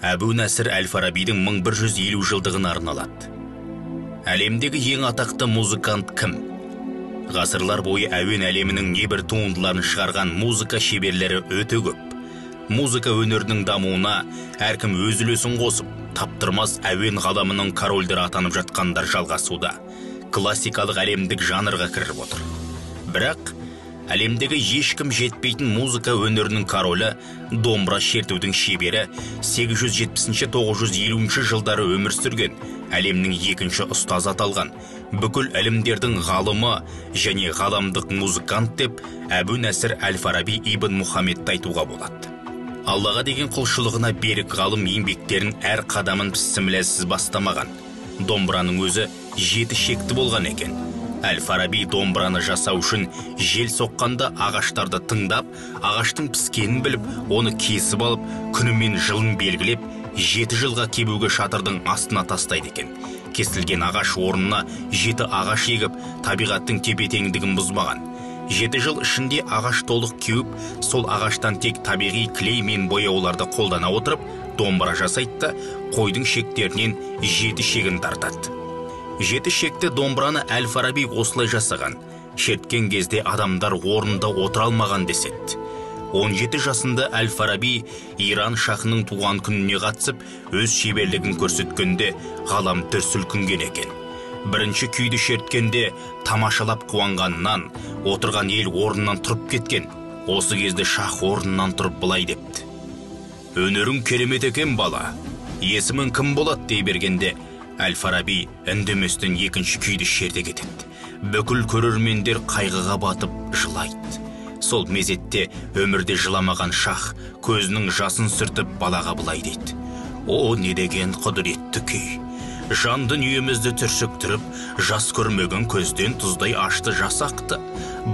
Әбу-Насыр әл-Фарабидің 1150 жылдығына арналады. Әлемдегі ең атақты музыкант кім? Ғасырлар бойы әуен әлемінің небір туындыларын шығарған музыка шеберлері өте көп. Музыка өнерінің дамуына әркім өз үлесін қосып, таптырмас әуен ғаламының корольдері атанып жатқандар жалғасуда. Классикалық әлемдік жанрға кіріп отыр. Бірақ әлемдегі ешкім жетпейтін музыка өнерінің королі, домбыра шертудің шебері 870-950 жылдары өмір сүрген, әлемнің екінші ұстазы аталған, бүкіл әлемдердің ғалымы және ғаламдық музыкант деп Әбу-Насыр әл-Фараби ибн Мұхаммедті айтуға болады. Аллаға деген құлшылығына берік ғалым еңбектерін әр қадамын пісімләсіз бастамаған. Домбыраның өзі 7 шекті болған екен. Әл-Фараби домбыраны жасау үшін жел соққанда ағаштарды тыңдап, ағаштың піскенін біліп, оны кесіп алып, күні мен жылын белгілеп, 7 жылға кебуге шатырдың астына тастайды екен. Кесілген ағаш орнына 7 ағаш егіп, табиғаттың тепе-теңдігін бұзбаған. 7 жыл ішінде ағаш толық кеуіп, сол ағаштан тек табиғи клей мен бояуларды қолдана отырып, домбыра жасайды, қойдың шектерінен 7 шегін тартады. 7 шекті домбыраны әл-Фараби осылай жасаған. Шерткен кезде адамдар орнында отыра алмаған деседі. 17 жасында әл-Фараби Иран шахының туған күніне қатысып, өз шеберлігін көрсеткенде ғалам дүрсілкінген екен. Бірінші күйді шерткенде тамашалап қуанғаннан отырған ел орнынан тұрып кеткен. Осы кезде шах орнынан тұрып былай депті: "Өнерің керемет екен бала. Есімің кім болады?" дей бергенде әл-Фараби үндеместен екінші күйді шерте кетеді. Бүкіл көрермендер қайғыға батып жылайды. Сол мезетте өмірде жыламаған шах көзінің жасын сүртіп балаға былай дейді: "О, не деген құдіретті күй! Жан дүниемізді түршіктіріп, жас көрмеген көзден тұздай ашты жасақты.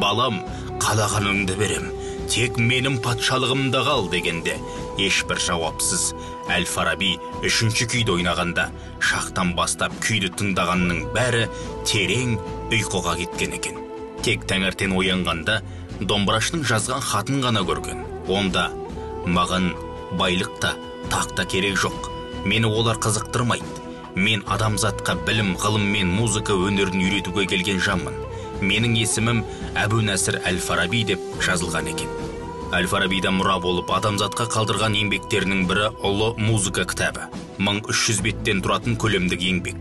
Балам, қалағаныңды берем, тек менің патшалығымда қал" дегенде ешбір жауапсыз. Әл-Фараби үшінші күйді ойнағанда шахтан бастап күйді тыңдағанның бәрі терең ұйқыға кеткен екен. Тек таңертең оянғанда домбырашының жазған хатын ғана көрген. Онда: "Маған байлық та, тақ та керек жоқ. Мені олар қызықтырмайды. Мен адамзатқа білім, ғылым мен музыка өнерін үйретуге келген жанмын. Менің есімім Әбу-Насыр әл-Фараби" деп жазылған екен. Әл-Фарабидан мұра болып адамзатқа қалдырған еңбектерінің бірі ұлы музыка кітабы. 1300 беттен тұратын көлемдік еңбек.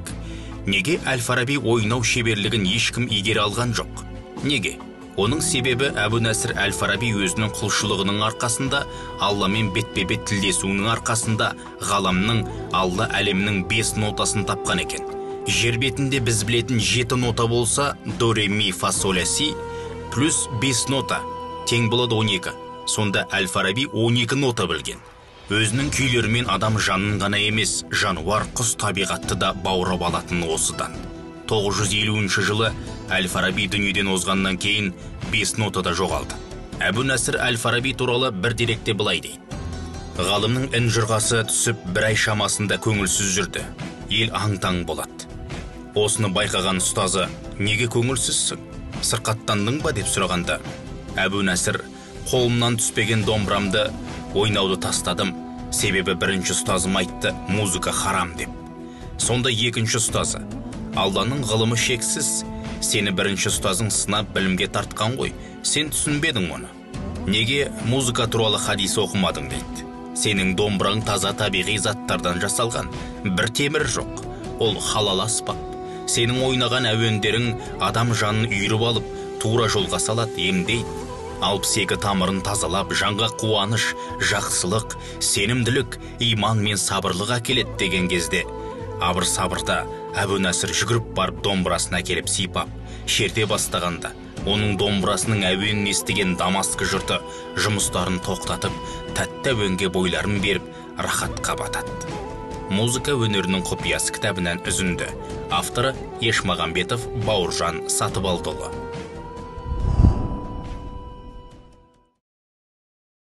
Неге әл-Фараби ойнау шеберлігін ешкім игере алған жоқ? Неге? Оның себебі Әбу-Насыр әл-Фараби өзінің құлшылығының арқасында, Алламен бетпе-бет тілдесуінің арқасында ғаламның, Алла әлемнің 5 нотасын тапқан екен. Жер бетінде біз білетін 7 нота болса, до, ре, ми, фа, соль, ля, си, плюс 5 нота тең болады 12. Сонда әл-Фараби 12 нота білген. Өзінің күйлерімен адам жанын ғана емес, жануар, құс, табиғатты да баурап алатын осыдан. 950 жылы әл-Фараби дүниеден озғаннан кейін 5 нотада жоғалды. Әбу-Насыр әл-Фараби туралы бір деректе былай дейді: "Ғалымның інжырғасы түсіп бір ай шамасында көңілсіз жүрді. Ел аң-таң болады. Осыны байқаған ұстазы: "Неге көңілсізсің? Сырқаттандың ба?" деп сұрағанда, Әбу-Насыр: "Қолымнан түспеген домбырамды ойнауды тастадым. Себебі бірінші ұстазым айтты, музыка харам" деп. Сонда екінші ұстазы: "Алланың ғылымы шексіз. Сені бірінші ұстазың сынап білімге тартқан ғой. Сен түсінбедің оны. Неге музыка туралы хадис оқымадың?" дейді. "Сенің домбыраң таза табиғи заттардан жасалған. Бір темір жоқ. Ол халал аспап. Сенің ойнаған әуендерің адам жанын үйіріп алып, тура жолға салады, емдейді. 62 тамырын тазалап, жанға қуаныш, жақсылық, сенімділік, иман мен сабырлық әкеледі" деген кезде абыр-сабырда Әбу-Насыр жүгіріп барып домбырасын әкеліп сипап, шерте бастағанда, оның домбырасының әуенін естіген Дамаск жұрты жұмыстарын тоқтатып, тәтті әуенге бойларын беріп, рахатқа батады. Музыка өнерінің құпиясы кітабынан үзінді. Авторы Ешмағамбетов Бауыржан Сатыбалдыұлы.